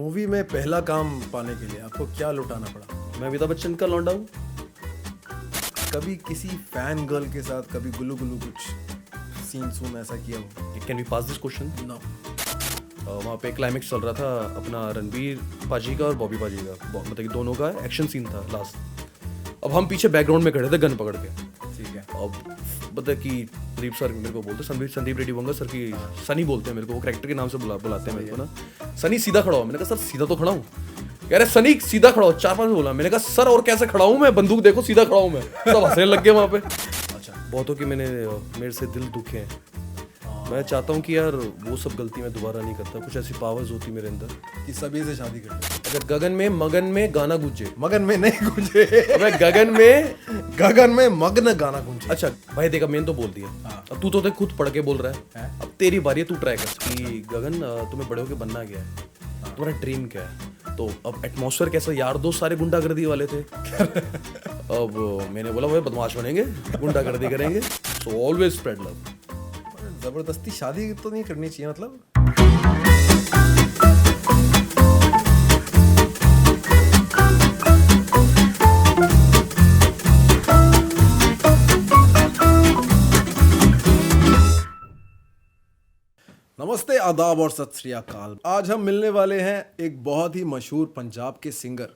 Movie में पहला काम पाने के लिए आपको क्या लुटाना पड़ा? मैं अमिताभ बच्चन का लौंडा हूँ। कभी किसी फैन गर्ल के साथ कभी गुल्लू गुल्लू कुछ सीन ऐसा किया हो? Can we pass this question? No. वहाँ पे क्लाइमेक्स चल रहा था अपना रणबीर पाजी का और बॉबी पाजी का, मतलब कि दोनों का एक्शन सीन था लास्ट। अब हम पीछे बैकग्राउंड में खड़े थे गन पकड़ के। ठीक है। अब पता है कि प्रदीप सर मेरे को बोलते, संदीप रेड्डी वंगा सर की सनी बोलते हैं मेरे को, वो कैरेक्टर के नाम से बुलाते हैं मेरे को ना। सनी सीधा खड़ा हो। मैंने कहा सर सीधा तो खड़ा हूँ। कह रहे सनी सीधा खड़ा हो। 4-5 बोला। मैंने कहा सर और कैसे खड़ा हूँ मैं, बंदूक देखो सीधा खड़ा हूँ मैं। सब हंसने लग गए वहाँ पे। अच्छा। बहुतों की मेरे से दिल दुखे हैं। मैं चाहता हूँ कि यार वो सब गलती मैं दोबारा नहीं करता। कुछ ऐसी पावर्स होती मेरे अंदर कि सभी से शादी कर लो। अगर गगन में मगन में गाना गूंजे। मगन में नहीं गूंजे। अबे गगन में मग्न गाना गूंजे। अच्छा भाई देखा, मैंने तो बोल दिया। अब तू तो खुद पढ़ के बोल रहा है। अब तेरी बारी है, तू ट्राई कर कि गगन तुम्हें बड़े होके बनना क्या है, तुम्हारा ड्रीम क्या है। तो अब एटमॉस्फेयर कैसा, यार दोस्त सारे गुंडागर्दी वाले थे। अब मैंने बोला भाई बदमाश बनेंगे, गुंडागर्दी करेंगे। सो ऑलवेज स्प्रेड लव। जबरदस्ती शादी तो नहीं करनी चाहिए मतलब। नमस्ते, आदाब और सत श्री अकाल। आज हम मिलने वाले हैं एक बहुत ही मशहूर पंजाब के सिंगर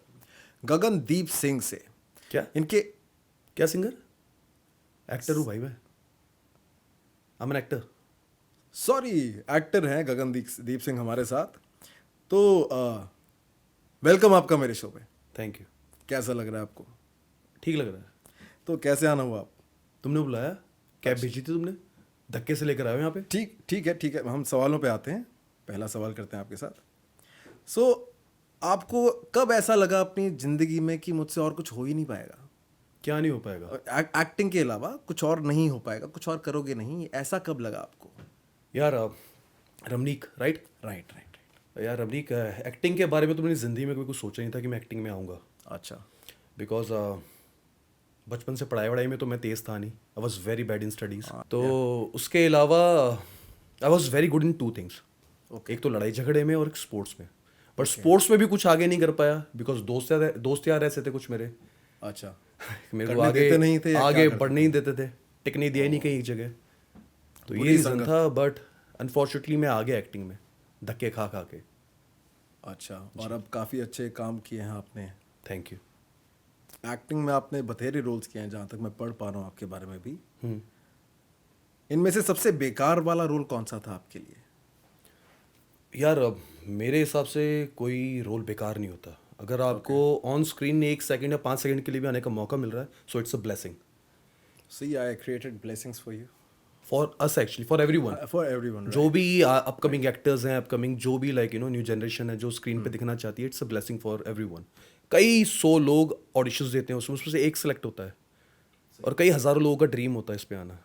गगनदीप सिंह से। क्या इनके क्या सिंगर? एक्टर हूँ भाई मैं। I am an actor. Sorry, actor हैं गगनदीप सिंह हमारे साथ। तो वेलकम आपका मेरे शो पे। Thank you. कैसा लग रहा है आपको? ठीक लग रहा है। तो कैसे आना हुआ आप? तुमने बुलाया, कैब भेजी थी तुमने, धक्के से लेकर आए हो यहाँ पे। ठीक है, हम सवालों पे आते हैं। पहला सवाल करते हैं आपके साथ। आपको कब ऐसा लगा अपनी ज़िंदगी में कि मुझसे और कुछ हो ही नहीं पाएगा? क्या नहीं हो पाएगा? एक्टिंग के अलावा कुछ और नहीं हो पाएगा, कुछ और करोगे नहीं, ऐसा कब लगा आपको? यार रमनीक, राइट? राइट। यार रमनीक, एक्टिंग के बारे में तो मैंने ज़िंदगी में कभी कुछ सोचा नहीं था कि मैं एक्टिंग में आऊँगा। अच्छा। बिकॉज बचपन से पढ़ाई वढ़ाई में तो मैं तेज़ था नहीं। I was very bad in studies. तो उसके अलावा I was very good in 2 things. एक तो लड़ाई झगड़े में और एक स्पोर्ट्स में। पर स्पोर्ट्स में भी कुछ आगे नहीं कर पाया बिकॉज दोस्त यार ऐसे थे कुछ मेरे। अच्छा। मेरे को आगे बढ़ने नहीं देते थे, टिकने दिया ही नहीं कहीं एक जगह। तो ये रीज़न था। बट अनफॉर्चुनेटली मैं आ गया एक्टिंग में धक्के खा के। अच्छा। और अब काफ़ी अच्छे काम किए हैं आपने। Thank you. एक्टिंग में आपने बथेरे रोल्स किए हैं, जहाँ तक मैं पढ़ पा रहा हूँ आपके बारे में भी। इनमें से सबसे बेकार वाला रोल कौन सा था आपके लिए? यार मेरे हिसाब से कोई रोल बेकार नहीं होता। अगर आपको ऑन स्क्रीन 1 सेकंड या 5 सेकंड के लिए भी आने का मौका मिल रहा है, so it's a blessing. See I created blessings for you, for us actually, for everyone. जो भी अपकमिंग एक्टर्स हैं, अपकमिंग जो भी न्यू जनरेशन है जो स्क्रीन पे दिखना चाहती है, it's a blessing for everyone. कई 100 लोग ऑडिशंस देते हैं, उसमें से एक सेलेक्ट होता है और कई हज़ारों लोगों का ड्रीम होता है इस पे आना।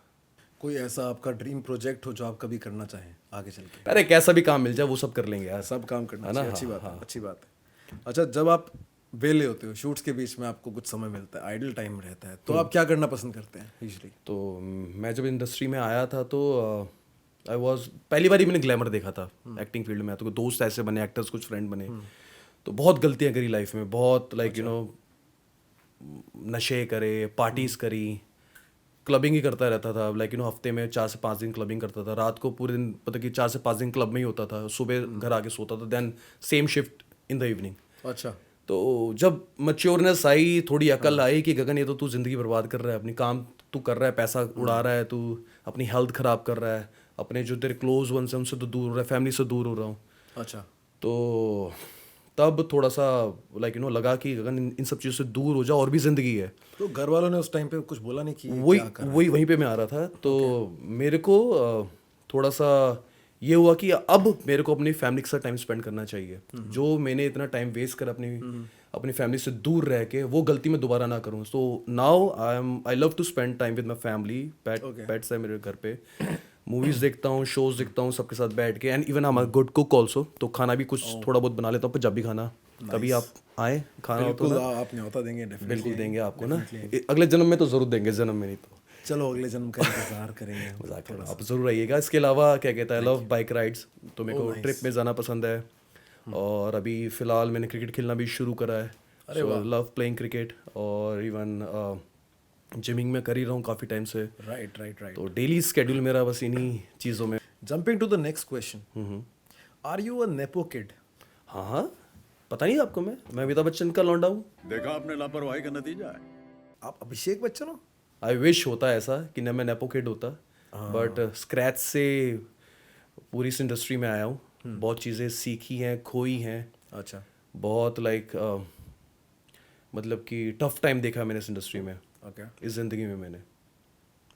कोई ऐसा आपका ड्रीम प्रोजेक्ट हो जो आप कभी करना चाहें आगे चल के? अरे कैसा भी काम मिल जाए वो सब कर लेंगे यार। सब काम करना है ना? चाहिए। अच्छी बात है, अच्छी बात है। अच्छा, जब आप वेले होते हो, शूट्स के बीच में आपको कुछ समय मिलता है, आइडल टाइम रहता है, तो आप क्या करना पसंद करते हैं यूजुअली? तो मैं जब इंडस्ट्री में आया था तो आई वॉज पहली बार ही मैंने ग्लैमर देखा था एक्टिंग फील्ड में। तो दोस्त ऐसे बने, एक्टर्स कुछ फ्रेंड बने। तो बहुत गलतियाँ करी लाइफ में, बहुत नशे करे, पार्टीज करी, क्लबिंग ही करता रहता था। हफ्ते में 4 से 5 दिन क्लबिंग करता था। रात को पूरे दिन पता कि 4 से 5 दिन क्लब में ही होता था। सुबह घर आके सोता था, then same shift in the evening. अच्छा। तो जब मैच्योरनेस आई, थोड़ी अकल आई कि गगन ये तो तू ज़िंदगी बर्बाद कर रहा है, अपनी काम तू कर रहा है, पैसा उड़ा रहा है, तू अपनी हेल्थ ख़राब कर रहा है, अपने जो तेरे क्लोज वंस हैं उनसे तो दूर हो रहा है, फैमिली से दूर हो रहा हूँ। अच्छा। तो तब थोड़ा सा लगा कि गगन इन सब चीज़ों से दूर हो जा, और भी ज़िंदगी है। तो घर वालों ने उस टाइम पे कुछ बोला नहीं कि वहीं पे मैं आ रहा था। तो मेरे को थोड़ा सा ये हुआ कि अब मेरे को अपनी फैमिली के साथ टाइम स्पेंड करना चाहिए। जो मैंने इतना टाइम वेस्ट कर अपनी फैमिली से दूर रह के, वो गलती मैं दोबारा ना करूँ। So now I love to spend time with my family. Pets है मेरे घर पे। मूवीज़ देखता हूँ, शोज देखता हूँ सबके साथ बैठ के। And even I am a good cook also. तो खाना भी कुछ थोड़ा बहुत बना लेता हूँ, पंजाबी खाना। कभी आप आए, खाना हो तो आप न्योता देंगे? बिल्कुल देंगे आपको ना, अगले जन्म में तो ज़रूर देंगे, जन्म में नहीं तो चलो अगले जन्म का इंतजार करेंगे। मजाक कर रहा हूँ, आप ज़रूर आइएगा। इसके अलावा क्या कहता है, लव बाइक राइड्स। तो मेरे को ट्रिप में जाना पसंद है। और अभी फ़िलहाल मैंने क्रिकेट खेलना भी शुरू करा है. So love playing cricket. और इवन जिमिंग में कर ही रहा हूँ काफ़ी टाइम से. Right right right. तो डेली स्केड्यूल मेरा बस इन्हीं चीज़ों में. Jumping to the next question, are you a nepo kid? हाँ हाँ, पता नहीं आपको मैं अमिताभ बच्चन का लौंडा हूँ. देखा आपने लापरवाही का नतीजा है. आप अभिषेक बच्चन हो? आई विश होता ऐसा कि न मैं नेपो किड होता, बट स्क्रैच से पूरी इस इंडस्ट्री में आया हूँ. बहुत चीज़ें सीखी हैं, खोई हैं. अच्छा. बहुत मतलब कि टफ टाइम देखा मैंने इस इंडस्ट्री में, ओके. इस ज़िंदगी में मैंने.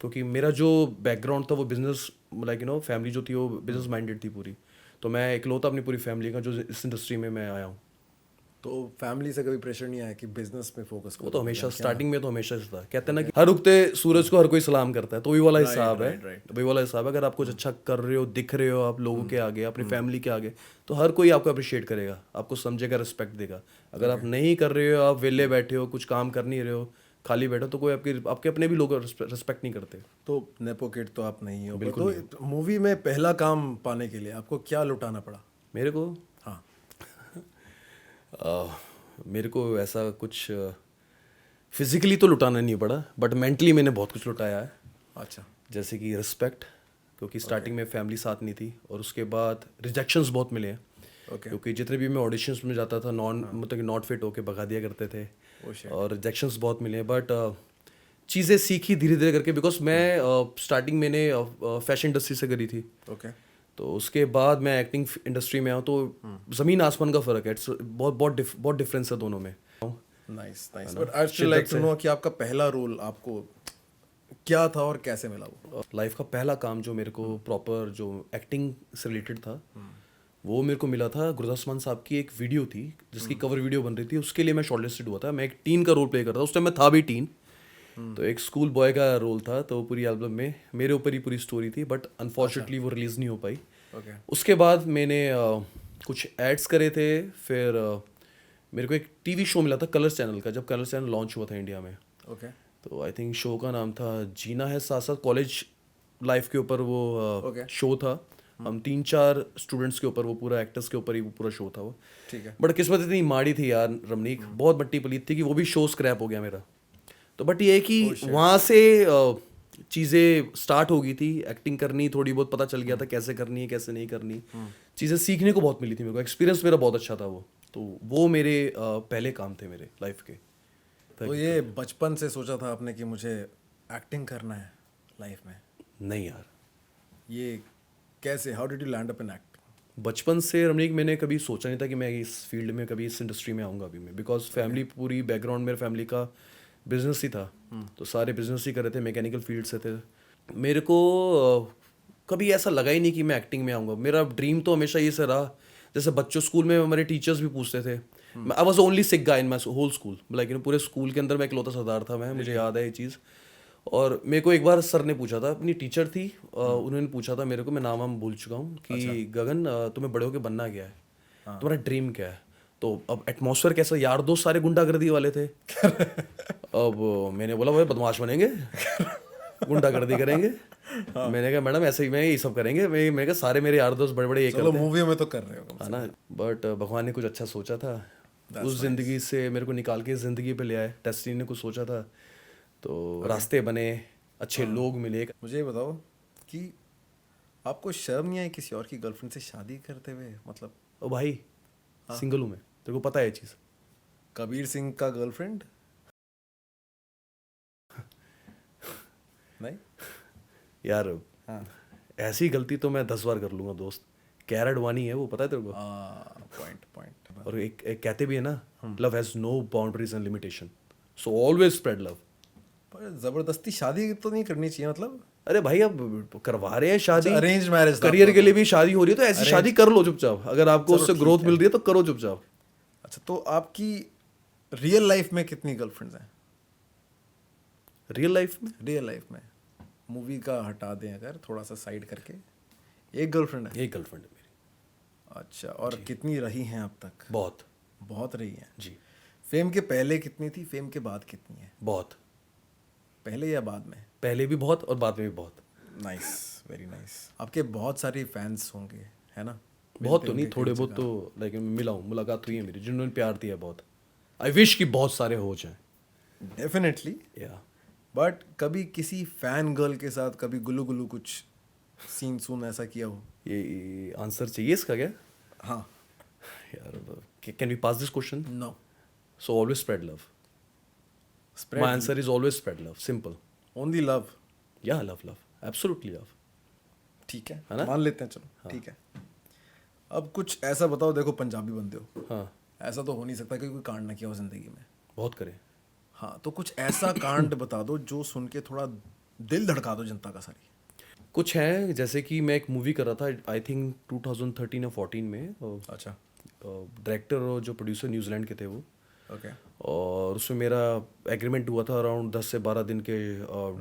क्योंकि मेरा जो बैकग्राउंड था वो बिजनेस, फैमिली जो थी वो बिजनेस माइंडेड थी पूरी. तो मैं इकलौता अपनी पूरी फैमिली का जो इस इंडस्ट्री में मैं आया हूँ. तो फैमिली से कभी प्रेशर नहीं आया कि बिजनेस पे फोकस करो? वो तो हमेशा स्टार्टिंग में तो हमेशा से था. कहते हैं ना कि हर उगते सूरज को हर कोई सलाम करता है, तो वही वाला हिसाब है. वही वाला हिसाब है. अगर आप कुछ अच्छा कर रहे हो, दिख रहे हो आप लोगों के आगे, अपनी फैमिली के आगे, तो हर कोई आपको अप्रिशिएट करेगा, आपको समझेगा, रिस्पेक्ट देगा. अगर आप नहीं कर रहे हो, आप वेले बैठे हो, कुछ काम कर नहीं रहे हो, खाली बैठो, तो कोई आपके अपने भी लोग रिस्पेक्ट नहीं करते. तो नेपो किड तो आप नहीं हो. बिल्कुल. तो मूवी में पहला काम पाने के लिए आपको क्या लुटाना पड़ा? मेरे को हाँ. मेरे को ऐसा कुछ फिजिकली तो लुटाना नहीं पड़ा, बट मेंटली मैंने बहुत कुछ लुटाया है. अच्छा. जैसे कि रिस्पेक्ट, क्योंकि स्टार्टिंग में फैमिली साथ नहीं थी. और उसके बाद रिजेक्शंस बहुत मिले हैं. ओके. क्योंकि जितने भी मैं ऑडिशंस में जाता था, मतलब कि नॉट फिट होके भगा दिया करते थे. और रिजेक्शंस बहुत मिले हैं, बट चीज़ें सीखी धीरे धीरे करके. बिकॉज मैं स्टार्टिंग मैंने फैशन इंडस्ट्री से करी थी. ओके. तो उसके बाद मैं एक्टिंग इंडस्ट्री में आऊँ, तो ज़मीन आसमान का फ़र्क है. बहुत डिफरेंस है दोनों में. Nice nice. But I still like to know कि आपका पहला रोल आपको क्या था और कैसे मिला वो? लाइफ का पहला काम जो मेरे को प्रॉपर जो एक्टिंग से रिलेटेड था, वो मेरे को मिला था. गुरदास मान साहब की एक वीडियो थी जिसकी कवर वीडियो बन रही थी. उसके लिए मैं शॉर्टलिस्टेड हुआ था. मैं एक टीन का रोल प्ले करता था. उस टाइम मैं था भी टीन. तो एक स्कूल बॉय का रोल था. तो पूरी एल्बम में मेरे ऊपर ही पूरी स्टोरी थी, बट अनफॉर्चुनेटली वो रिलीज़ नहीं हो पाई. ओके. उसके बाद मैंने कुछ एड्स करे थे. फिर मेरे को एक टीवी शो मिला था कलर्स चैनल का, जब कलर्स चैनल लॉन्च हुआ था इंडिया में. ओके. तो आई थिंक शो का नाम था जीना है साथ साथ. कॉलेज लाइफ के ऊपर वो शो था. हम 3-4 स्टूडेंट्स के ऊपर, वो पूरा एक्टर्स के ऊपर ही वो पूरा शो था वो. ठीक है. बट किस्मत इतनी माड़ी थी यार रमनीक, बहुत मट्टी पलीत थी कि वो भी शो स्क्रैप हो गया मेरा. तो बट ये है कि वहाँ से चीज़ें स्टार्ट हो गई थी. एक्टिंग करनी थोड़ी बहुत पता चल गया था कैसे करनी है, कैसे नहीं करनी. चीज़ें सीखने को बहुत मिली थी मेरे को. एक्सपीरियंस मेरा बहुत अच्छा था वो. तो वो मेरे पहले काम थे मेरे लाइफ के. तो ये बचपन से सोचा था आपने कि मुझे एक्टिंग करना है लाइफ में? नहीं यार, ये कैसे, how did you land up in acting? बचपन से रमनीक मैंने कभी सोचा नहीं था कि मैं इस फील्ड में, कभी इस इंडस्ट्री में आऊँगा अभी मैं. बिकॉज फैमिली पूरी बैकग्राउंड मेरे फैमिली का बिजनेस ही था. तो सारे बिजनेस ही कर रहे थे, मैकेनिकल फील्ड से थे. मेरे को कभी ऐसा लगा ही नहीं कि मैं एक्टिंग में आऊँगा. मेरा ड्रीम तो हमेशा ये से रहा, जैसे बच्चों स्कूल में हमारे टीचर्स भी पूछते थे. I was only sick guy in my whole school. Like पूरे स्कूल के अंदर मैं इकलौता सरदार था. मैं, मुझे याद है ये चीज़. और मेरे को एक बार सर ने पूछा था, अपनी टीचर थी, उन्होंने पूछा था मेरे को, मैं नाम भूल चुका हूँ, कि गगन तुम्हें बड़े होकर बनना क्या है, तुम्हारा ड्रीम क्या है. तो अब एटमॉस्फेयर कैसा, यार दोस्त सारे गुंडागर्दी वाले थे. अब मैंने बोला भाई बदमाश बनेंगे, गुंडागर्दी करेंगे. मैंने कहा मैडम ऐसे ही मैं यही सब करेंगे. मैंने कहा सारे मेरे यार दोस्त बड़े बड़े ये चलो मूवी में तो कर रहे हो है ना. बट भगवान ने कुछ अच्छा सोचा था. उस जिंदगी से मेरे को निकाल के जिंदगी पे ले आए. डेस्टिनी ने कुछ सोचा था, तो रास्ते बने, अच्छे लोग मिले. मुझे ये बताओ कि आपको शर्म नहीं आई किसी और की गर्लफ्रेंड से शादी करते हुए? मतलब ओ भाई, सिंगल हूँ मैं, तेरे को पता है ये चीज़. कबीर सिंह का गर्लफ्रेंड नहीं यार, ऐसी गलती तो मैं 10 बार कर लूंगा दोस्त. कैर अडवाणी है वो, पता है तेरे को. पॉइंट. और एक कहते भी है ना, love has no boundaries and limitation, so always spread love. पर जबरदस्ती शादी तो नहीं करनी चाहिए. मतलब अरे भाई, अब करवा रहे हैं शादी, अरेंज मैरिज, करियर के लिए भी शादी हो रही है, तो ऐसी शादी कर लो चुपचाप. अगर आपको उससे ग्रोथ मिल रही है तो करो चुपचाप. अच्छा, तो आपकी रियल लाइफ में कितनी गर्लफ्रेंड्स हैं? रियल लाइफ में, रियल लाइफ में मूवी का हटा दें अगर, थोड़ा सा साइड करके, एक गर्लफ्रेंड है? एक गर्लफ्रेंड है मेरी. अच्छा. और कितनी रही हैं अब तक? बहुत रही हैं जी. फेम के पहले कितनी थी, फेम के बाद कितनी है? बहुत. पहले या बाद में? पहले भी बहुत और बाद में भी बहुत. Nice, very nice. आपके बहुत सारे फैंस होंगे, है ना? बहुत तो नहीं, थोड़े बहुत तो लाइक मिला हूँ, मुलाकात हुई है मेरी, जिन्होंने प्यार दिया बहुत। आई विश कि बहुत सारे हो जाएं। डेफिनेटली। या बट कभी किसी फैन गर्ल के साथ कभी गुल्लू गुल्लू कुछ सीन सून ऐसा किया हो? ये आंसर चाहिए इसका क्या? हाँ। यार can we pass this question? No. So always spread love. My answer is always spread love, simple. Only love. या लव, लव एब्सोल्युटली लव। ठीक है है ना? मान लेते हैं, चलो ठीक है। अब कुछ ऐसा बताओ, देखो पंजाबी बंदे हो, हाँ, ऐसा तो हो नहीं सकता कि कोई कांड ना किया हो जिंदगी में। बहुत करें। हाँ, तो कुछ ऐसा कांड बता दो जो सुन के थोड़ा दिल धड़का दो जनता का सारी। कुछ है, जैसे कि मैं एक मूवी कर रहा था आई थिंक 2013 या 14 में। अच्छा। डायरेक्टर और जो प्रोड्यूसर न्यूजीलैंड के थे वो। ओके। और उसमें मेरा एग्रीमेंट हुआ था अराउंड 10 से 12 दिन के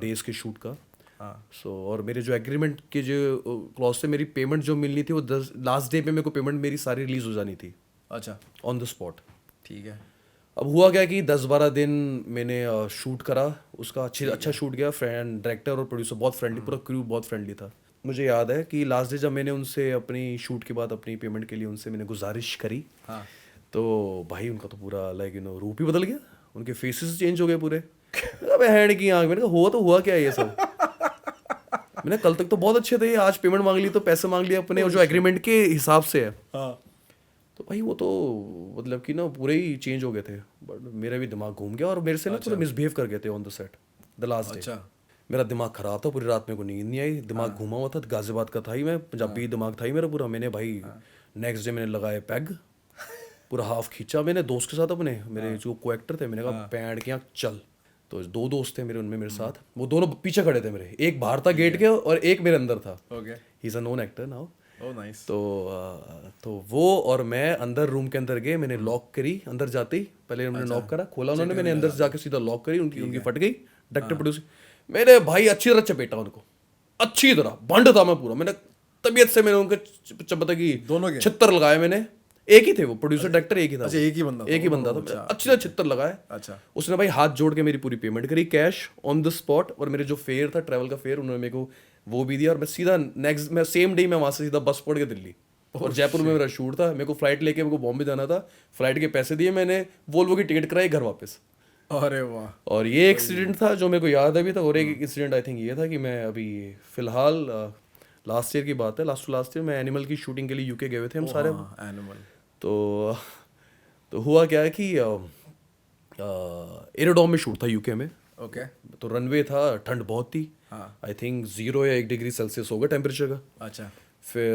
डेज के शूट का। हाँ। सो और मेरे जो एग्रीमेंट के जो क्लॉज थे, मेरी पेमेंट जो मिलनी थी वो 10 लास्ट डे पे मेरे को पेमेंट मेरी सारी रिलीज हो जानी थी अच्छा। On the spot. ठीक है। अब हुआ क्या कि 10-12 दिन मैंने शूट करा, उसका अच्छा शूट गया। फ्रेंड डायरेक्टर और प्रोड्यूसर बहुत फ्रेंडली, पूरा क्रू बहुत फ्रेंडली था। मुझे याद है कि लास्ट डे जब मैंने उनसे अपनी शूट के बाद अपनी पेमेंट के लिए उनसे मैंने गुजारिश करी, हाँ। तो भाई उनका तो पूरा लाइक रूप ही बदल गया, उनके फेसेस चेंज हो गए पूरे। अबे हैंड की आंख, मैंने कहा हुआ तो हुआ क्या है ये सब। मैंने कल तक तो बहुत अच्छे थे, आज पेमेंट मांग ली तो पैसे मांग लिए अपने, और जो एग्रीमेंट के हिसाब से है। हाँ। तो भाई वो तो मतलब कि ना पूरे ही चेंज हो गए थे। बट मेरा भी दिमाग घूम गया और मेरे से ना थोड़ा मिसबिहेव कर गए थे on the set the last day. अच्छा। मेरा दिमाग खराब था, पूरी रात मेरे को नींद नहीं आई, दिमाग घूमा हुआ था। गाजियाबाद का था ही मैं, पंजाबी दिमाग था ही मेरा पूरा। मैंने भाई नेक्स्ट डे मैंने लगाए पैग, पूरा हाफ खींचा मैंने दोस्त के साथ अपने, मेरे जो को एक्टर थे। मैंने कहा पैंड के यहाँ चल। तो 2 दोस्त थे मेरे, उनमें मेरे साथ, वो दोनों पीछे खड़े थे मेरे, एक बाहर था गेट के और एक मेरे अंदर था। Okay. He is a known actor now. Oh nice. तो वो और मैं अंदर रूम के अंदर गए, मैंने लॉक करी। अंदर जाते ही पहले उन्होंने नॉक करा, खोला उन्होंने, मैंने अंदर से जाके सीधा लॉक करी, उनकी फट गई। डायरेक्टर प्रोड्यूसर मेरे भाई अच्छी तरह चपेटा उनको, अच्छी तरह भंड था मैं पूरा। मैंने तबीयत से मैंने उनके पता की दोनों के? छित्तर लगाए मैंने। एक ही थे वो, प्रोड्यूसर डायरेक्टर एक ही था। अच्छा, एक ही बंदा था? एक ही बंदा था। मैंने अच्छी तरह छित्तर लगाए। अच्छा। उसने भाई हाथ जोड़ के मेरी पूरी पेमेंट करी कैश ऑन द स्पॉट, और मेरे जो फेयर था ट्रैवल का फेयर उन्होंने मेरे को वो भी दिया। और मैं सीधा नेक्स्ट मैं सेम डे मैं वहां से सीधा बस पकड़ के दिल्ली, और जयपुर में मेरा शूट था। मेरे को फ्लाइट लेके मेरे को बॉम्बे जाना था, फ्लाइट के पैसे दिए मैंने, वोल्वो की टिकट कराई, घर वापस। अरे वाह। और ये एक्सीडेंट था जो मेरे को याद अभी तक। और एक इंसिडेंट आई थिंक ये था कि मैं अभी फिलहाल लास्ट ईयर की बात है, लास्ट ईयर मैं एनिमल की शूटिंग के लिए यूके गए हुए थे हम सारे। एनिमल। तो हुआ क्या है कि एरोडोम में शूट था यूके में। ओके। तो रनवे था, ठंड बहुत थी। हाँ। आई थिंक 0 या 1 डिग्री सेल्सियस होगा टेम्परेचर का। अच्छा। फिर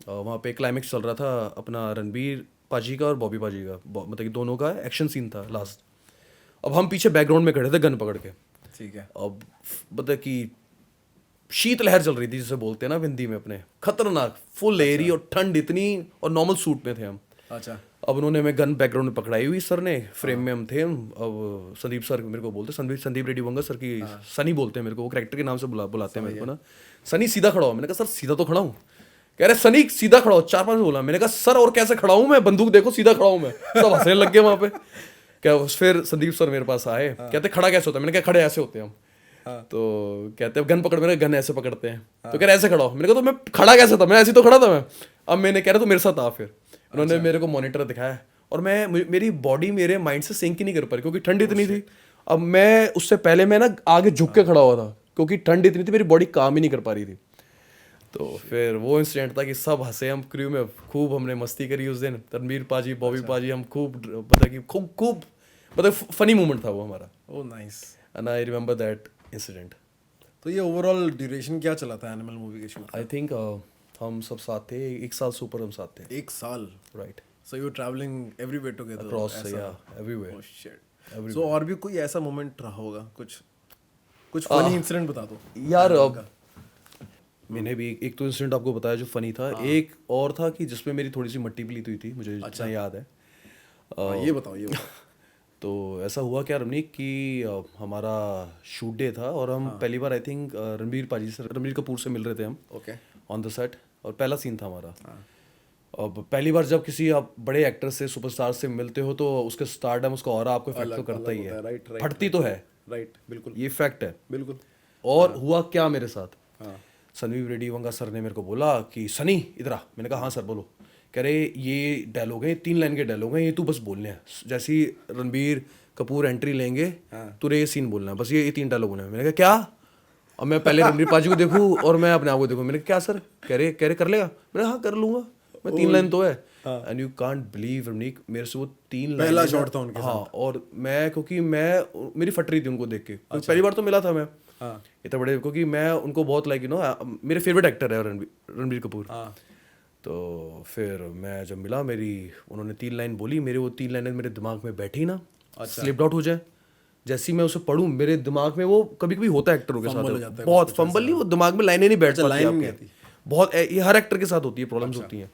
वहाँ पे क्लाइमेक्स चल रहा था अपना रणबीर पाजी का और बॉबी पाजी का, मतलब कि दोनों का एक्शन सीन था लास्ट। अब हम पीछे बैकग्राउंड में खड़े थे गन पकड़ के। ठीक है। अब मतलब कि शीत लहर चल रही थी जिसे बोलते हैं ना हिंदी में अपने, खतरनाक फुल एरी, और ठंड इतनी, और नॉर्मल सूट में थे हम। अच्छा। अब उन्होंने हमें गन बैकग्राउंड में पकड़ाई हुई सर ने, फ्रेम में हम थे। अब संदीप सर मेरे को बोलते, संदीप रेड्डी वंगा सर की, सनी बोलते हैं मेरे को, वो कैरेक्टर के नाम से बुलाते हैं मेरे को ना। सनी सीधा खड़ा हो, मैंने कहा सर सीधा तो खड़ा हूँ। कह रहे सनी सीधा खड़ा हो, 4-5 बोला। मैंने कहा सर और कैसे खड़ा हूँ मैं, बंदूक देखो सीधा खड़ा हूँ मैं। सब हंसने लग गए वहाँ पे। क्या फिर संदीप सर मेरे पास आए, कहते खड़ा कैसे होता है? मैंने कहा खड़े ऐसे होते हैं हम। तो कहते हैं गन पकड़, मैंने गन ऐसे पकड़ते हैं। तो कह रहे ऐसे खड़ा हो। मैंने कहा तो मैं खड़ा कैसे था? मैं ऐसे तो खड़ा था मैं। अब मैंने कह रहा तो मेरे साथ आ। फिर उन्होंने मेरे को मॉनिटर दिखाया, और मेरी बॉडी मेरे माइंड से सिंक ही नहीं कर पा रही क्योंकि ठंड इतनी थी। अब मैं उससे पहले मैं ना आगे झुक के खड़ा हुआ था क्योंकि ठंड इतनी थी, मेरी बॉडी काम ही नहीं कर पा रही थी। तो फिर वो इंसिडेंट था कि सब हंसे हम क्रू में, खूब हमने मस्ती करी उस दिन। रणबीर पाजी, बॉबी पाजी, हम खूब पता कि खूब मतलब फनी मोमेंट था वो हमारा। Oh nice. And I remember that incident. तो ये ओवरऑल ड्यूरेशन क्या चला था एनिमल मूवी के शूट? आई थिंक हम सब साथ थे, 1 साल से ऊपर हम साथ थे। 1 साल? Right. So you travelling everywhere together? Across, या एवरीवेयर। Oh shit. सो और भी कोई ऐसा मोमेंट रहा होगा, कुछ फनी इंसिडेंट बता दो यार। मैंने भी एक तो इंसिडेंट आपको बताया जो फनी था। एक और था कि जिसमें मेरी थोड़ी सी मट्टी पलीत हुई थी, मुझे अच्छा याद है। ये बताओ। तो ऐसा हुआ क्या रमनीक कि हमारा शूट डे था, और हम पहली बार आई थिंक रणबीर कपूर से मिल रहे थे हम ओके। ऑन द सेट, और पहला सीन था हमारा। अब पहली बार जब किसी आप बड़े एक्टर से, सुपरस्टार से मिलते हो तो उसके स्टारडम, उसका ऑरा आपको इफेक्ट तो करता ही है। राइट। फटती तो है, राइट, बिल्कुल ये फैक्ट है। बिल्कुल। और हुआ क्या मेरे साथ, संदीप रेड्डी वंगा सर ने मेरे को बोला कि सनी इधर आ। मैंने कहा हाँ सर बोलो। कह रहे ये डायलॉग है, 3 लाइन के डायलॉग हैं, ये तू बस बोलने हैं। जैसे ही रणबीर कपूर एंट्री लेंगे तुरे ये सीन बोलना है, बस ये 3 डायलॉग होने हैं। मैंने कहा क्या? अब मैं पहले रणबीर पाजी को देखूँ और मैं अपने आप को देखूँ। मैंने कहा क्या सर? कह रहे कर लेगा? मैंने हाँ कर लूँगा मैं, 3 लाइन तो है। And you can't believe Ramnik, मेरे से वो 3 लाइन पहला शॉट था उनके हाँ, और मैं क्योंकि मैं मेरी फट रही थी उनको देख के, पहली बार तो मिला था मैं इतना बड़े, क्योंकि मैं उनको बहुत लाइक मेरे फेवरेट एक्टर है रणबीर कपूर। तो फिर मैं जब मिला, उन्होंने 3 लाइन बोली, मेरे वो 3 लाइनें मेरे दिमाग में बैठी ना, स्लिप्ड आउट हो जाए। जैसे ही मैं उसे पढ़ूं मेरे दिमाग में, वो कभी कभी होता है एक्टरों के साथ, बहुत फंबल नहीं, वो दिमाग में लाइनें नहीं बैठ पाती आपके, बहुत ये हर एक्टर के साथ होती है, प्रॉब्लम्स होती हैं।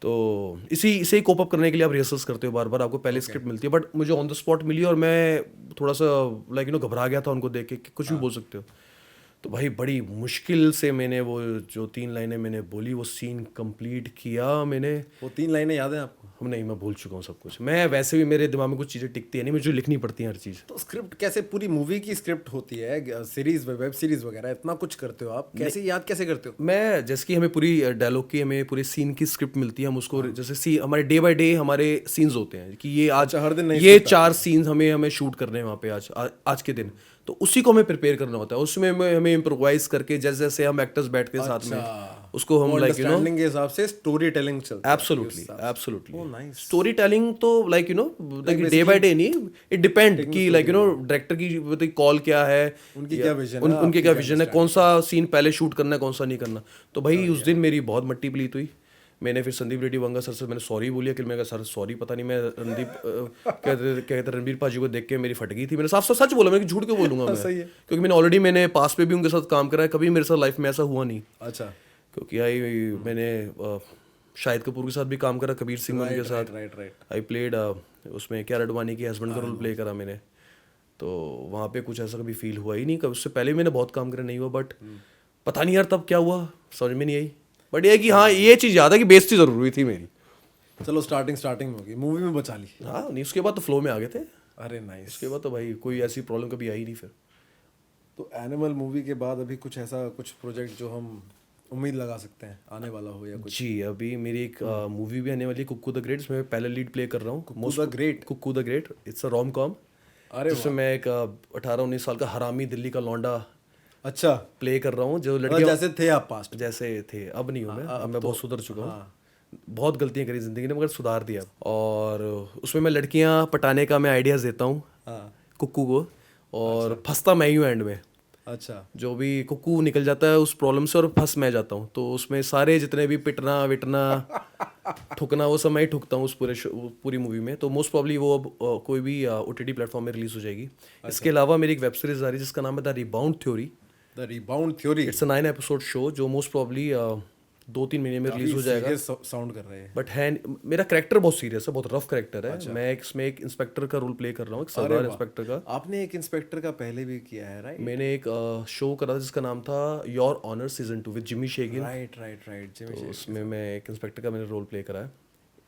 तो इसे ही कोप अप करने के लिए आप रिहर्सल्स करते हो बार बार, आपको पहले स्क्रिप्ट मिलती है, बट मुझे ऑन द स्पॉट मिली और मैं थोड़ा सा लाइक घबरा गया था उनको देख के कि कुछ भी बोल सकते हो। तो भाई बड़ी मुश्किल से मैंने वो जो 3 लाइनें मैंने बोली, वो सीन कंप्लीट किया मैंने। वो 3 लाइनें याद हैं आपको? नहीं, मैं भूल चुका हूँ सब कुछ। मैं वैसे भी मेरे दिमाग में कुछ चीज़ें टिकती है नहीं, मुझे लिखनी पड़ती है हर चीज़। तो स्क्रिप्ट कैसे, पूरी मूवी की स्क्रिप्ट होती है, सीरीज वेब सीरीज वगैरह, इतना कुछ करते हो आप, कैसे याद कैसे करते हो? मैं जैसे कि हमें पूरी डायलॉग की, हमें पूरे सीन की स्क्रिप्ट मिलती है, हम उसको जैसे हमारे डे बाय डे हमारे सीन्स होते हैं कि ये आज हर दिन ये 4 सीन्स हमें शूट करने हैं वहाँ पे आज के दिन, तो उसी को हमें प्रिपेयर करना होता है। उसमें हमें इम्प्रोवाइज करके जैसे जैसे हम एक्टर्स बैठते हैं साथ में, उसको हम लाइक अंडरस्टैंडिंग के हिसाब से स्टोरी टेलिंग चलती है। एब्सोल्युटली स्टोरी टेलिंग तो लाइक डे बाय डे नहीं, इट डिपेंड कि लाइक डायरेक्टर की कॉल क्या है, उनकी क्या विजन है, उनके क्या विजन है, कौन सा सीन पहले शूट करना है, कौन सा नहीं करना। तो भाई उस दिन मेरी बहुत मट्टी पलीत हुई। मैंने फिर संदीप रेड्डी वंगा सर से मैंने सॉरी बोलिया कि मैं सर सॉरी, पता नहीं मैं कहते रणबीर पाजी को देख के मेरी फट गई थी। मैंने साफ सच बोला, मैं झूठ क्यों बोलूंगा मैं, क्योंकि मैंने पास पे भी उनके साथ काम करा है, कभी मेरे साथ लाइफ में ऐसा हुआ नहीं। अच्छा। क्योंकि मैंने शाहिद कपूर के साथ भी काम करा, कबीर सिंह उनके साथ, आई प्लेड उसमें कियारा आडवाणी के हस्बैंड का रोल प्ले करा मैंने। तो वहाँ पे कुछ ऐसा कभी फील हुआ ही नहीं, कभी उससे पहले मैंने बहुत काम करा, नहीं हुआ, बट पता नहीं यार तब क्या हुआ, समझ में नहीं आई। बट ये कि हाँ, ये चीज़ याद है कि बेइज्जती जरूर हुई थी मेरी। चलो स्टार्टिंग में होगी, मूवी में बचा ली। हाँ नहीं, उसके बाद तो फ्लो में आ गए थे। अरे नाइस। उसके बाद तो भाई कोई ऐसी प्रॉब्लम कभी आई नहीं फिर। तो एनिमल मूवी के बाद अभी कुछ ऐसा कुछ प्रोजेक्ट जो हम उम्मीद लगा सकते हैं आने वाला हो या कुछ? जी, अभी मेरी एक मूवी भी आने वाली है, कुक्कू द ग्रेट, जिसमें मैं पहला लीड प्ले कर रहा हूँ। Cuckoo the great, it's a rom com. जिसमें मैं एक 18-19 साल का हरामी दिल्ली का लौंडा अच्छा प्ले कर रहा हूँ, जो लड़कियां जैसे थे आप पास्ट, जैसे थे। अब नहीं हूँ मैं, अब मैं बहुत सुधर चुका हूँ। बहुत गलतियां करी जिंदगी ने, मगर सुधार दिया। और उसमें मैं लड़कियां पटाने का मैं आइडियाज देता हूँ कुक्कू को, और फंसता मैं ही हूँ एंड में। अच्छा। जो भी कुक्कू निकल जाता है उस प्रॉब्लम से और फंस मैं जाता हूँ। तो उसमें सारे जितने भी पिटना विटना ठुकना, वो सब मैं ही ठुकता हूँ उस पूरी मूवी में। तो मोस्ट प्रॉब्ली वो अब कोई भी OTT प्लेटफॉर्म में रिलीज हो जाएगी। इसके अलावा मेरी एक वेब सीरीज आ रही है जिसका नाम है the rebound theory. It's a 9 episode show, जो मोस्ट प्रॉब्ली 2-3 महीने में रिलीज हो जाएगा। साउंड कर रहे हैं, बट है मेरा कैरेक्टर बहुत सीरियस है, बहुत रफ कैरेक्टर है। मैं इसमें एक इंस्पेक्टर का रोल प्ले कर रहा हूँ, एक सरदार इंस्पेक्टर का। आपने एक इंस्पेक्टर का पहले भी किया है, राइट? मैंने एक शो करा था जिसका नाम था your honour season 2 with Jimmy शेगिन। राइट जिमी तो उसमें मैं एक इंस्पेक्टर का मैंने रोल प्ले करा है।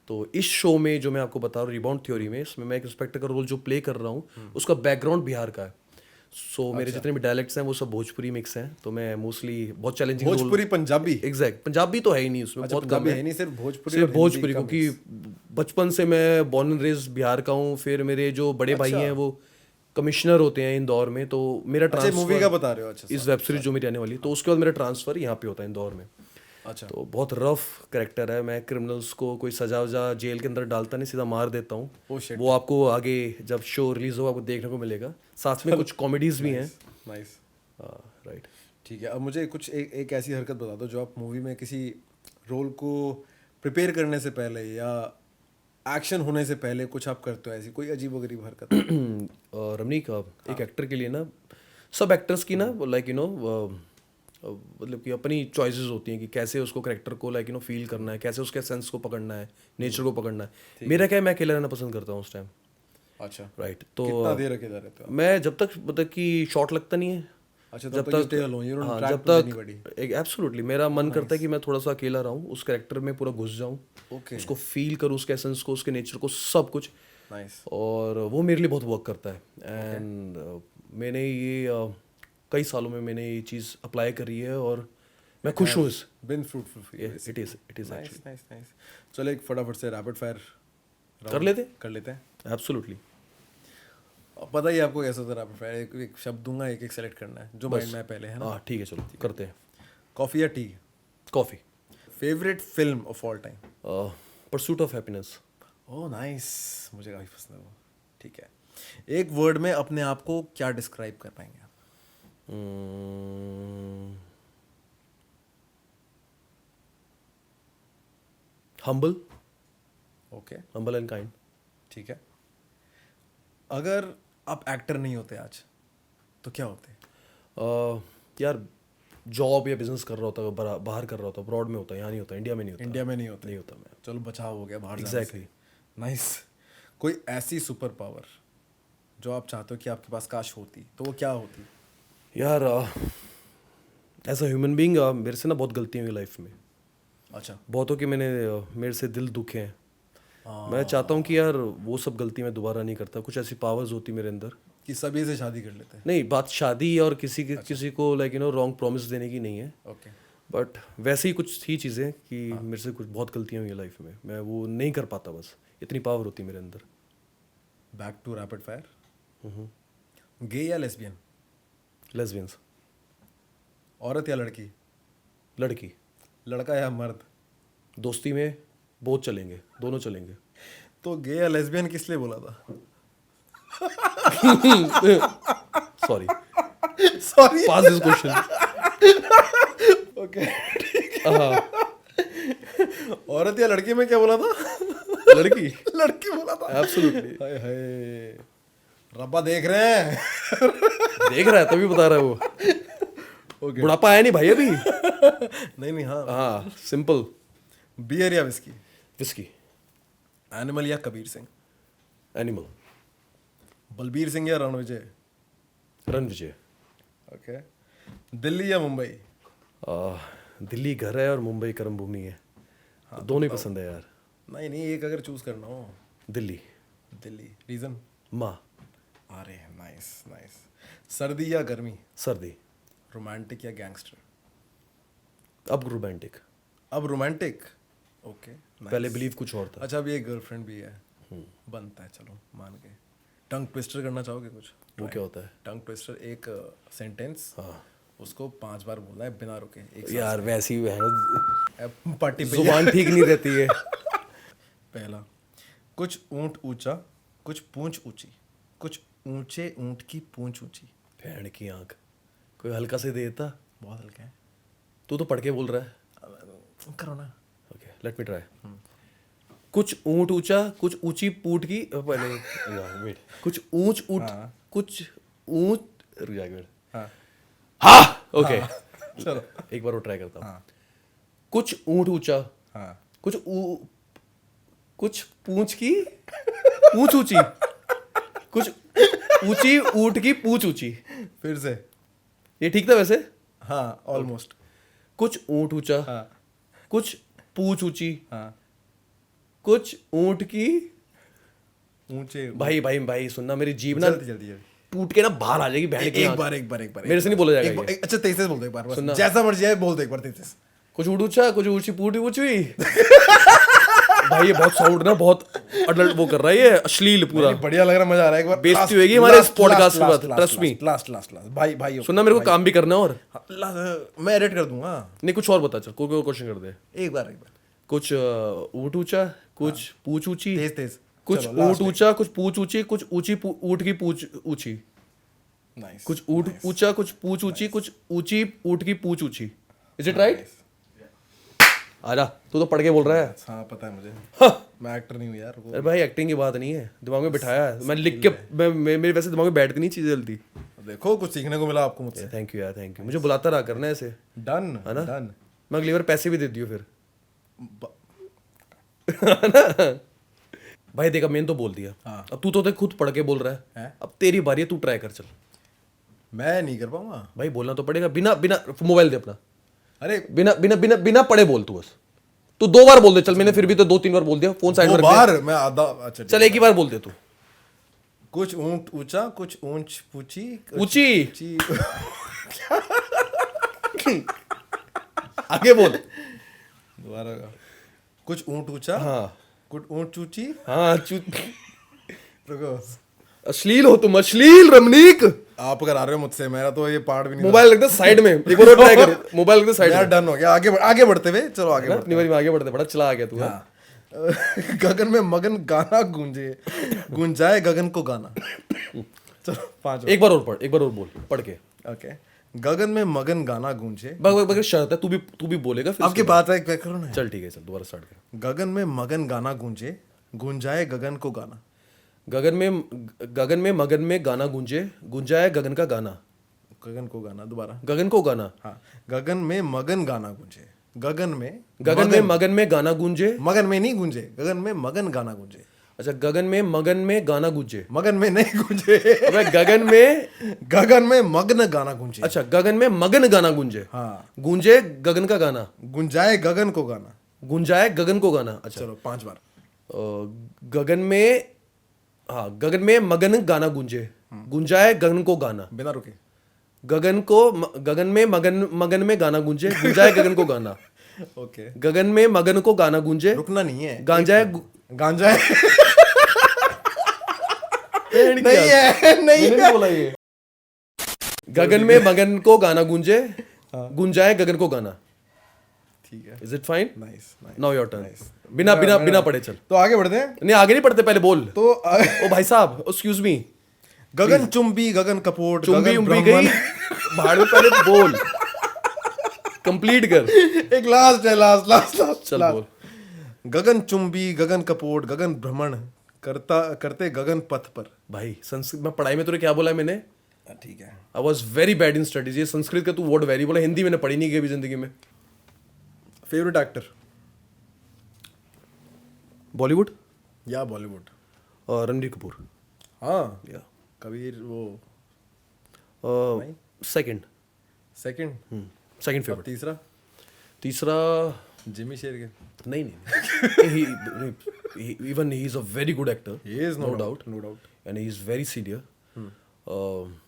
तो इस शो में जो मैं आपको बता रहा हूँ रिबाउंड थ्योरी में, इसमें मैं एक इंस्पेक्टर का रोल जो प्ले कर रहा हूँ, उसका बैकग्राउंड बिहार का है। सो मेरे जितने भी डायलेक्ट्स हैं वो सब भोजपुरी मिक्स हैं। तो मैं मोस्टली बहुत चैलेंजिंग भोजपुरी पंजाबी, एग्जैक्ट पंजाबी तो है ही नहीं उसमें, बहुत कम है, नहीं सिर्फ भोजपुरी, सिर्फ भोजपुरी, क्योंकि बचपन से मैं बॉर्न एंड रेज बिहार का हूँ। फिर मेरे जो बड़े भाई हैं वो कमिश्नर होते हैं इंदौर में, तो मेरा ट्रांसफर मूवी का बता रहे हो? अच्छा, इस वेब सीरीज जो मेरी आने वाली, तो उसके बाद मेरा ट्रांसफर यहाँ पे होता है इंदौर में। अच्छा। तो बहुत रफ कैरेक्टर है। मैं क्रिमिनल्स को कोई सजा वजा जेल के अंदर डालता नहीं, सीधा मार देता हूँ। वो आपको आगे जब शो रिलीज हो आपको देखने को मिलेगा। साथ में कुछ कॉमेडीज भी हैं। नाइस, राइट, ठीक है। अब मुझे कुछ एक ऐसी हरकत बता दो जो आप मूवी में किसी रोल को प्रिपेयर करने से पहले या एक्शन होने से पहले कुछ आप करते हो, ऐसी कोई अजीबोगरीब हरकत? रमनीक, एक एक्टर के लिए ना, सब एक्टर्स की ना लाइक मतलब कि अपनी चॉइसेस होती हैं कि कैसे उसको कैरेक्टर को लाइक फील करना है, कैसे उसके सेंस को पकड़ना है, नेचर को पकड़ना है। मेरा क्या है, मैं अकेला रहना पसंद करता हूँ उस टाइम। अच्छा, राइट। तो कितना देर अकेला रहते हो? मैं जब तक मतलब कि शॉट लगता नहीं है, अच्छा, जब तक हाँ, जब तक एब्सोल्युटली मेरा मन करता है कि मैं थोड़ा सा अकेला रहूँ, उस कैरेक्टर में पूरा घुस जाऊँ, उसको फील करूँ, उसके एसेंस को, उसके नेचर को, सब कुछ। नाइस। और वो मेरे लिए बहुत वर्क करता है। एंड मैंने ये कई सालों में मैंने ये चीज़ अप्लाई करी है और मैं खुश हूँ इस been fruitful for you. It is nice actually nice nice. चलो एक फटाफट से रैपिड फायर कर लेते कर लेते हैं। एब्सोल्युटली। अब पता ही है आपको कैसा होता है रैपिड फायर, एक शब्द दूंगा, एक एक सेलेक्ट करना है जो माइंड में है पहले, है ना? हाँ ठीक है, चलो करते हैं। कॉफी या T? Coffee. Favourite film of all time? Pursuit of happiness. Oh nice, मुझे काफ़ी पसंद है वो। ठीक है, एक वर्ड में अपने आप को क्या डिस्क्राइब कर पाएंगे आप? Humble. Okay humble and kind. ठीक है। अगर आप एक्टर नहीं होते आज तो क्या होते? यार जॉब या बिजनेस कर रहा होता, बाहर कर रहा होता, अब्रॉड में होता, यहाँ नहीं होता, इंडिया में नहीं होता। इंडिया में नहीं होते? नहीं होता मैं। चलो बचाव हो गया बाहर Exactly. नाइस। कोई ऐसी सुपर पावर जो आप चाहते हो कि आपके पास काश होती, तो वो क्या होती? यार एज अ ह्यूमन बीइंग मेरे से ना बहुत गलतियाँ हुई लाइफ में। अच्छा। बहुतों के मेरे से दिल दुखे हैं। मैं चाहता हूँ कि यार वो सब गलती मैं दोबारा नहीं करता। कुछ ऐसी पावर्स होती मेरे अंदर। कि सभी से शादी कर लेते हैं? नहीं, बात शादी और किसी को लाइक रॉन्ग प्रॉमिस देने की नहीं है। ओके। बट वैसे ही कुछ थी चीज़ें कि मेरे से कुछ बहुत गलतियाँ हुई लाइफ में, मैं वो नहीं कर पाता, बस इतनी पावर होती मेरे अंदर। Back to rapid fire. Gay या लेस्बियन? लेस्बियंस। औरत या लड़की? लड़की। लड़का या मर्द? दोस्ती में बहुत चलेंगे, दोनों चलेंगे। तो गे या लेस्बियन किस लिए बोला था? Sorry, sorry. Pass this question. Okay. हाँ, औरत या लड़की में क्या बोला था? लड़की। लड़की बोला था। एब्सोल्युटली। हाय हाय, रब्बा देख रहे हैं। देख रहा है तभी बता रहा है वो। ओके। बुढ़ापा आया नहीं भाई अभी। नहीं नहीं, हाँ। हाँ, सिंपल। बियर या विस्की? विस्की। एनिमल या कबीर सिंह? एनिमल। बलबीर सिंह या रणविजय? रणविजय। ओके। दिल्ली या मुंबई? दिल्ली घर है और मुंबई कर्म भूमि है। तो दोनों ही पसंद है यार। नहीं नहीं, एक अगर चूज करना हो। दिल्ली। दिल्ली। रीजन? माँ। अरे नाइस नाइस। सर्दी या गर्मी? सर्दी। रोमांटिक या गैंगस्टर? अब रोमांटिक। अब रोमांटिक। ओके। पहले बिलीव कुछ और था। अच्छा, अभी एक गर्लफ्रेंड भी है, बनता है, चलो मान के। टंग ट्विस्टर करना चाहोगे कुछ? वो क्या होता है? टंग ट्विस्टर एक सेंटेंस, हाँ उसको 5 बार बोलना है बिना रुके, एक यार वैसी है, साथ पार्टी पे। जुबान ठीक नहीं रहती है। पहला, कुछ ऊंट ऊंचा, कुछ पूंछ ऊंची, कुछ ऊंचे ऊंट की पूंछ ऊंची। भैंड की आंख, कोई हल्का से देता। बहुत हल्का है। तू तो पढ़ के बोल रहा है। करो ना। Okay, let me try. कुछ ऊंट ऊंचा, कुछ ऊंची पूट की, पहले वेट, कुछ ऊंच ऊंट, कुछ ऊंच, रुक जा वेट। हाँ हाँ ओके, चलो एक बार वो ट्राई करता हूँ। हाँ कुछ ऊंट ऊंचा, हाँ कुछ पूंछ की पूंछ ऊंची, कुछ ऊंची ऊंट की पूंछ ऊंची। फिर से। ये ठीक था वैसे? हाँ ऑलमोस्ट। कुछ ऊंट ऊंचा, हाँ कुछ पूंछ ऊंची, हाँ। कुछ ऊंट की। ऊंचे। भाई भाई भाई सुनना, मेरी जीभ ना जल्दी जल्दी जल्दी। टूट के ना बाहर आ जाएगी बहन की एक आंख। बार एक बार एक बार मेरे से नहीं बोला जाएगा एक बार- ये। अच्छा तेज तेज बोल दो एक बार, बस सुनना। जैसा मर्जी है बोल दो एक बार तेज तेज। कुछ ऊंट ऊंचा, कुछ ऊंची पूटी ऊंची। भाई ये बहुत साउंड ना, बहुत अडल्ट वो कर रहा है, ये अश्लील पूरा। बढ़िया लग रहा है, मजा आ रहा है। एक बार बेइज्जती होगी हमारे इस podcast के बाद, trust me। Last last last भाई भाई। सुनना, मेरे को काम भी करना है और मैं एडिट कर दूंगा। नहीं, कुछ और बता, चल कोई क्वेश्चन कर दे। एक बार एक बार कुछ ऊंट ऊंचा, कुछ पूछ ऊंची, तेज तेज। कुछ चलो, last ऊंट ऊंचा, कुछ पूछ ऊंची, कुछ ऊंची ऊंट की पूछ ऊंची, नाइस। कुछ ऊंट ऊंचा, कुछ पूछ ऊंची, कुछ ऊंची ऊंट की पूछ ऊंची। Is it right? आजा, तू तो पढ़ के बोल रहा है। हाँ पता है मुझे, मैं एक्टर नहीं हूँ यार। अरे भाई एक्टिंग की बात नहीं है, दिमाग में बिठाया है मैं, लिख के मेरे वैसे दिमाग में बैठती नहीं चीजें जल्दी। देखो कुछ सीखने को मिला आपको मुझसे। थैंक यू यार, थैंक यू। मुझे बुलाता रहा करना ऐसे, डन है ना? डन। मैं अगली बार पैसे भी दे दियो फिर। भाई देखा, मैंने तो बोल दिया। हाँ। अब तू तो देख खुद पढ़ के बोल रहा है, हैं? अब तेरी बारी है, तू ट्राई कर। चल मैं नहीं कर पाऊंगा भाई, बोलना तो पड़ेगा। बिना बिना मोबाइल दे अपना, अरे। बिना बिना बिना बिना पढ़े बोल तू बस। तू 2 बार बोल दे। चल मैंने फिर भी तो 2-3 बार बोल दिया, फोन साइड दो में बार मैं आधा। अच्छा चल एक ही बार बोल दे तू। कुछ ऊंट ऊंचा, कुछ ऊंच पूछी ऊंची। आगे बोल। दोबारा का। कुछ ऊंट ऊंचा, हाँ कुछ ऊंट चूची। हाँ रुको, अश्लील हो तुम, अश्लील रमणीक। आप अगर आ रहे हो मुझसे, मेरा तो ये पार्ट भी नहीं मोबाइल लगता है साइड में, एक बार और ट्राई कर, मोबाइल लगता है साइड यार में। डन हो गया। आगे बढ़ते हुए, चलो आगे बढ़ते नहीं भाई, मैं आगे बढ़ते बड़ा चला आ गया तू। हाँ। गगन में मगन गाना गूंजे, गूंजाए गगन को गाना। चलो 5 एक बार और पढ़, एक बार और बोल पढ़ के। ओके। गगन में मगन गाना गूंजे। बगैर शर्त है, तू भी बोलेगा फिर आपकी उसके बात है, क्या करो ना। बाद। चल ठीक है, चल दोबारा स्टार्ट कर। गगन में मगन गाना गूंजे, गूंजाए गगन को गाना। गगन में मगन में गाना गूंजे, गुंजाए गगन का गाना। गगन को गाना, दोबारा। गगन को गाना। हाँ, गगन में मगन गाना गूंजे, गगन में मगन में गाना गूंजे। मगन में नहीं गूंजे, गगन में मगन गाना गूंजे। अच्छा, गगन में गाना गूंजे। मगन में नहीं गूंजे। अबे गगन में मग्न गाना गूंजे। अच्छा, गगन में मगन गाना गूंजे। हाँ, गूंजे गगन का गाना, गुंजाए गगन को गाना। गुंजाए गगन को गाना। अच्छा, चलो 5 बार। गगन में मगन गाना गूंजे, गुंजाए गगन को गाना। बिना रुके। गगन में मगन में गाना गूंजे, गुंजाए गगन को गाना। ओके। गगन में मगन को गाना गूंजे, रुकना नहीं है। गांजाए गांजा है। नहीं नहीं है। बोला ये। गगन में मगन को गाना गूंजे, गुंजाए गगन को गाना। ठीक है। Is it fine? Nice. Now your turn. बिना पढ़े चल। तो आगे बढ़ते हैं। नहीं, आगे नहीं पढ़ते, पहले बोल। तो ओ भाई साहब, एक्सक्यूज मी। गगन चुंबी गगन कपोट, चुंबी गगन उम्बी ब्रह्मन। गई भाड़ में, पहले बोल, कंप्लीट कर। एक लास्ट है, लास्ट चल बोल। गगन चुंबी गगन कपोट, गगन भ्रमण करते गगन पथ पर। भाई संस्कृत में पढ़ाई में तूने क्या बोला है? मैंने ठीक है। I was very bad in studies. ये संस्कृत का तू वर्ड वेरी बोला, हिंदी मैंने पढ़ी नहीं कभी जिंदगी में। फेवरेट एक्टर बॉलीवुड या बॉलीवुड? और रणबीर कपूर। हाँ, या कबीर वो सेकंड सेकंड। फेवरेट। तीसरा जिमी शेरगिल। नहीं, even he is a very good actor, He is no doubt, no doubt. And he is very senior.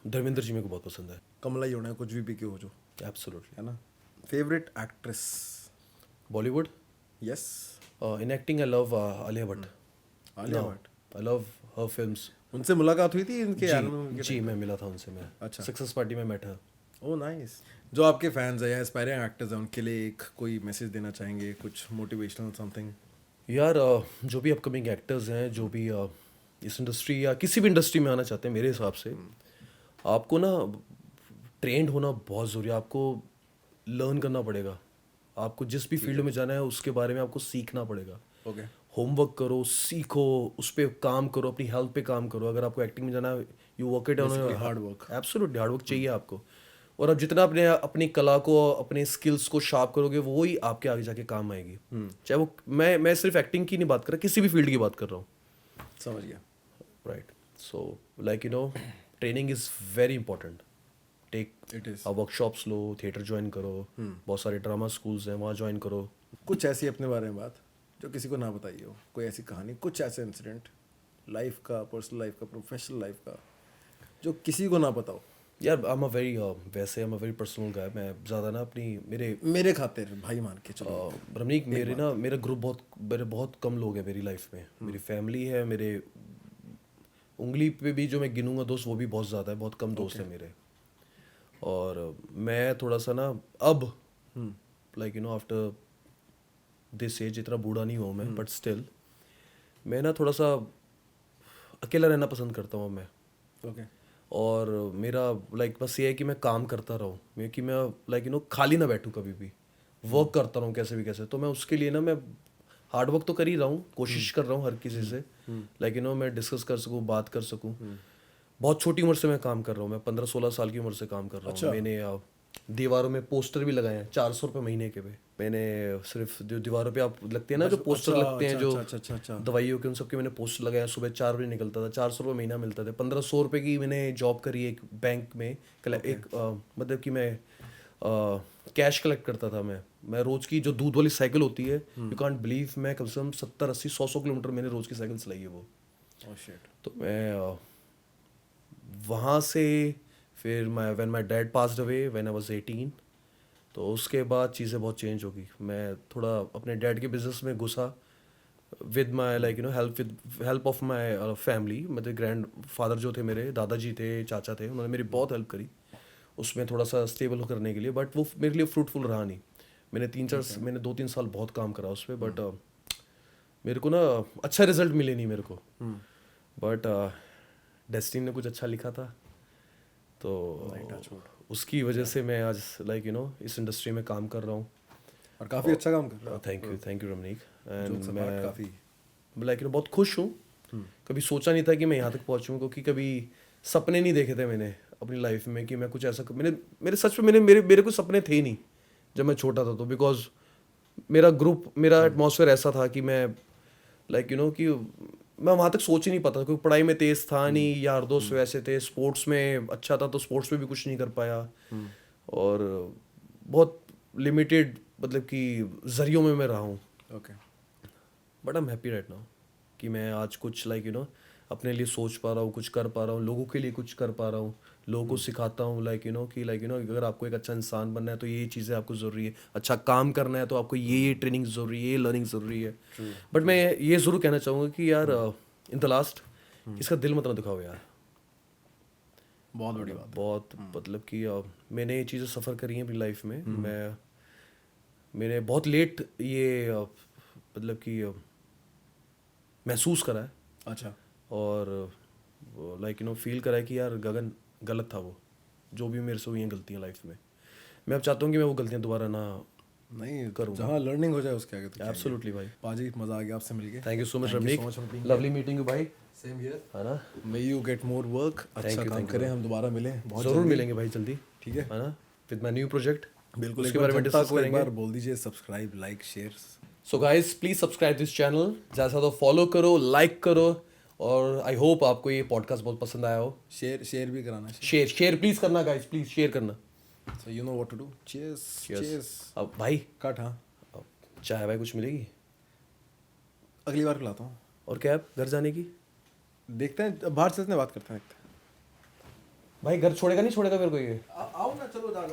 Dharmendra ji मेरे को बहुत पसंद है। कमला ही होना है, कुछ भी पी के हो जो, एब्सोल्युटली। है ना। Favourite actress? Bollywood. Yes. In acting I love Alia Bhatt. Alia Bhatt. I love her films. उनसे मुलाकात हुई थी इनके एल्बम? जी, मैं मिला था उनसे। मैं अच्छा। सक्सेस पार्टी में बैठा। Oh nice. जो आपके फैंस हैं या एस्पायरिंग एक्टर्स हैं, उनके लिए एक कोई मैसेज देना चाहेंगे, कुछ मोटिवेशनल समथिंग? यार जो भी अपकमिंग एक्टर्स हैं, जो भी इस इंडस्ट्री या किसी भी इंडस्ट्री में आना चाहते हैं, मेरे हिसाब से आपको ना ट्रेंड होना बहुत ज़रूरी है। आपको लर्न करना पड़ेगा। आपको जिस भी फील्ड में जाना है उसके बारे में आपको सीखना पड़ेगा। ओके। होमवर्क करो, सीखो, उस पर काम करो, अपनी हेल्थ पे काम करो। अगर आपको एक्टिंग में जाना है, you work it on hard work. Absolutely hard work चाहिए आपको। और अब जितना अपनी कला को, अपने स्किल्स को शार्प करोगे, वो ही आपके आगे जाके काम आएगी। चाहे वो मैं सिर्फ एक्टिंग की नहीं बात कर रहा, किसी भी फील्ड की बात कर रहा हूँ। समझ गया। Right. So like training is very important. Take it is. Workshops लो, थिएटर ज्वाइन करो, बहुत सारे ड्रामा स्कूल्स हैं, वहाँ ज्वाइन करो। कुछ ऐसी अपने बारे में बात जो किसी को ना बताइए हो, कोई ऐसी कहानी, कुछ ऐसे इंसिडेंट लाइफ का, पर्सनल लाइफ का, प्रोफेशनल लाइफ का, जो किसी को ना पता हो। यार I am a very personal guy. मैं ज़्यादा ना मेरे खातिर भाई मान के चलो। रमनीक, मेरा ग्रुप बहुत कम लोग हैं मेरी लाइफ में। मेरी फैमिली है, मेरे उंगली पे भी जो मैं गिनूंगा दोस्त, वो भी बहुत ज़्यादा है, बहुत कम दोस्त हैं मेरे। और मैं थोड़ा सा ना अब लाइक आफ्टर दिस एज इतना बूढ़ा नहीं हुआ मैं, बट स्टिल मैं ना थोड़ा सा अकेला रहना पसंद करता हूँ मैं। ओके। और मेरा लाइक बस ये है कि मैं काम करता रहूँ, कि मैं लाइक खाली ना बैठूँ, कभी भी वर्क करता रहूँ कैसे भी कैसे। तो मैं उसके लिए ना मैं हार्ड वर्क तो कर ही रहा हूँ, कोशिश कर रहा हूँ हर किसी से, लाइक मैं डिस्कस कर सकूँ, बात कर सकूँ। बहुत छोटी उम्र से मैं काम कर रहा हूँ, मैं 15-16 साल की उम्र से काम कर रहा हूँ। मैंने दीवारों में पोस्टर भी लगाए हैं 400 रुपये महीने के पे। मैंने सिर्फ जो दीवारों पे आप लगते हैं ना, जो पोस्टर लगते हैं जो दवाइयों के, उन सब के मैंने पोस्टर लगाया। सुबह 4 बजे निकलता था, 400 रुपये महीना मिलता था। 1500 रुपये की मैंने जॉब करी एक बैंक में। एक मतलब कि मैं कैश कलेक्ट करता था। मैं रोज़ की जो दूध वाली साइकिल होती है, यू कांट बिलीव, मैं कम से कम 70-80-100 किलोमीटर मैंने रोज़ की साइकिल चलाई है वो। तो मैं वहाँ से फिर when my dad passed away when I was 18, तो उसके बाद चीज़ें बहुत चेंज होगी। मैं थोड़ा अपने डैड के बिजनेस में घुसा with my like help of my family. मतलब ग्रैंड फादर जो थे मेरे, दादाजी थे, चाचा थे, उन्होंने मेरी बहुत हेल्प करी उसमें थोड़ा सा स्टेबल करने के लिए। बट वो मेरे लिए फ्रूटफुल रहा नहीं। मैंने 2-3 साल बहुत काम करा उस पर, बट मेरे को ना अच्छा रिजल्ट मिले नहीं मेरे को। बट डेस्टिनी ने कुछ अच्छा लिखा था, तो उसकी वजह से मैं आज इस इंडस्ट्री में काम कर रहा हूँ। और काफ़ी अच्छा काम कर रहा है। Thank you Ramnik. And Jokes apart, मैं काफ़ी बहुत खुश हूँ। कभी सोचा नहीं था कि मैं यहाँ तक पहुँचूँ, क्योंकि कभी सपने नहीं देखे थे मैंने अपनी लाइफ में कि मैं कुछ ऐसा मेरे सच में मेरे कुछ सपने थे ही नहीं जब मैं छोटा था। तो बिकॉज मेरा एटमॉस्फेयर ऐसा था कि मैं कि मैं वहाँ तक सोच ही नहीं पाता, क्योंकि पढ़ाई में तेज था नहीं, यार दोस्त वैसे थे, स्पोर्ट्स में अच्छा था तो स्पोर्ट्स में भी कुछ नहीं कर पाया, और बहुत लिमिटेड मतलब कि जरियों में मैं रहा हूँ। Okay. But I am happy right now कि मैं आज कुछ अपने लिए सोच पा रहा हूँ, कुछ कर पा रहा हूँ, लोगों के लिए कुछ कर पा रहा हूँ, लोगों को सिखाता हूँ अगर आपको एक अच्छा इंसान बनना है तो ये चीज़ें आपको ज़रूरी है, अच्छा काम करना है तो आपको ये ट्रेनिंग ज़रूरी है, ये लर्निंग ज़रूरी है। बट मैं ये ज़रूर कहना चाहूँगा कि यार इन द लास्ट इसका दिल मत ना दिखाओ यार। बहुत बड़ी बात। बहुत मतलब कि मैंने ये चीज़ें सफ़र करी हैं अपनी लाइफ में। मैंने बहुत लेट ये मतलब कि महसूस करा है। अच्छा। और फील करा है कि यार गगन गलत था, वो जो भी मेरे से हुई हैं गलतियाँ लाइफ में, मैं अब चाहता हूँ कि मैं वो गलतियाँ दोबारा ना नहीं करूँगा। जहाँ लर्निंग हो जाए उसके आगे तो एब्सोल्युटली भाई। पाजी, मज़ा आ गया आपसे मिलके। Thank you so much Thank you Ramneek, so much for being lovely meeting you भाई। Same here. है ना, may you get more work, अच्छा काम करें, हम दोबारा मिलें बहुत ज़रूर जल्दी। मिलेंगे भाई जल्दी, ठीक है ना, विद माई न्यू प्रोजेक्ट। बिल्कुल। उसके बारे में जनता डिस्कस को एक करेंगे। बार बोल दीजिए subscribe, like, share. So guys please subscribe this channel, जैसा तो फॉलो करो, लाइक करो, और आई होप आपको ये पॉडकास्ट बहुत पसंद आया हो। शेयर भी कराना। शेयर प्लीज करना गाइज, प्लीज शेयर करना। So you know what to do. Cheers. अब भाई कट। हाँ, अब चाय भाई कुछ मिलेगी अगली बार पिलाता हूँ। और कैब घर जाने की? देखते हैं, बाहर चलते हैं, बात करते हैं। भाई घर छोड़ेगा नहीं छोड़ेगा मेरे को ये? आओ ना, चलो जाओ।